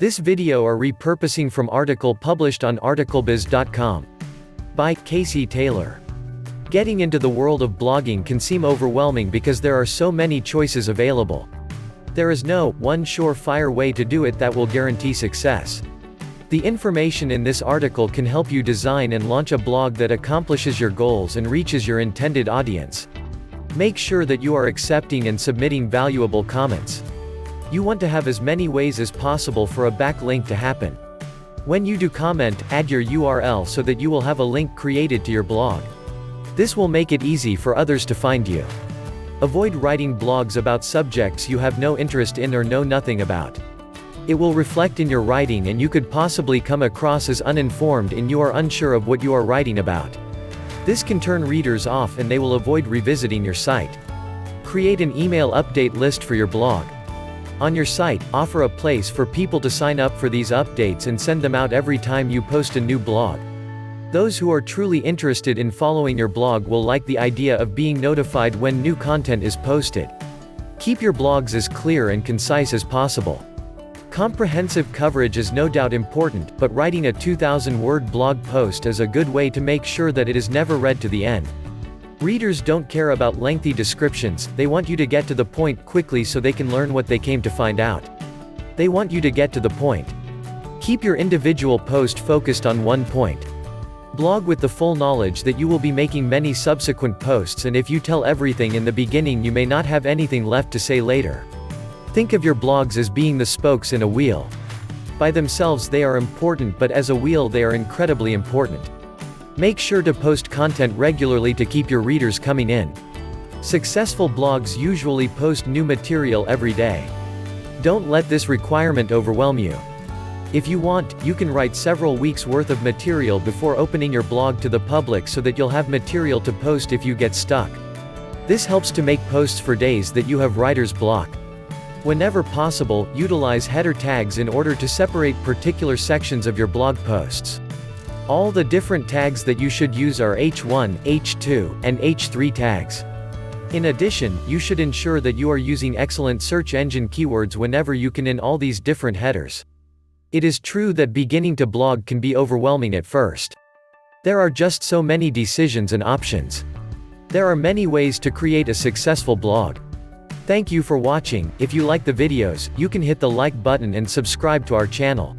This video are repurposing from article published on articlebiz.com by Casey Taylor. Getting into the world of blogging can seem overwhelming because there are so many choices available. There is no one surefire way to do it that will guarantee success. The information in this article can help you design and launch a blog that accomplishes your goals and reaches your intended audience. Make sure that you are accepting and submitting valuable comments. You want to have as many ways as possible for a backlink to happen. When you do comment, add your URL so that you will have a link created to your blog. This will make it easy for others to find you. Avoid writing blogs about subjects you have no interest in or know nothing about. It will reflect in your writing and you could possibly come across as uninformed and you are unsure of what you are writing about. This can turn readers off and they will avoid revisiting your site. Create an email update list for your blog. On your site, offer a place for people to sign up for these updates and send them out every time you post a new blog. Those who are truly interested in following your blog will like the idea of being notified when new content is posted. Keep your blogs as clear and concise as possible. Comprehensive coverage is no doubt important, but writing a 2,000-word blog post is a good way to make sure that it is never read to the end. Readers don't care about lengthy descriptions, they want you to get to the point quickly so they can learn what they came to find out. They want you to get to the point. Keep your individual post focused on one point. Blog with the full knowledge that you will be making many subsequent posts, and if you tell everything in the beginning you may not have anything left to say later. Think of your blogs as being the spokes in a wheel. By themselves they are important, but as a wheel they are incredibly important. Make sure to post content regularly to keep your readers coming in. Successful blogs usually post new material every day. Don't let this requirement overwhelm you. If you want, you can write several weeks' worth of material before opening your blog to the public so that you'll have material to post if you get stuck. This helps to make posts for days that you have writer's block. Whenever possible, utilize header tags in order to separate particular sections of your blog posts. All the different tags that you should use are H1, H2, and H3 tags. In addition, you should ensure that you are using excellent search engine keywords whenever you can in all these different headers. It is true that beginning to blog can be overwhelming at first. There are just so many decisions and options. There are many ways to create a successful blog. Thank you for watching. If you like the videos, you can hit the like button and subscribe to our channel.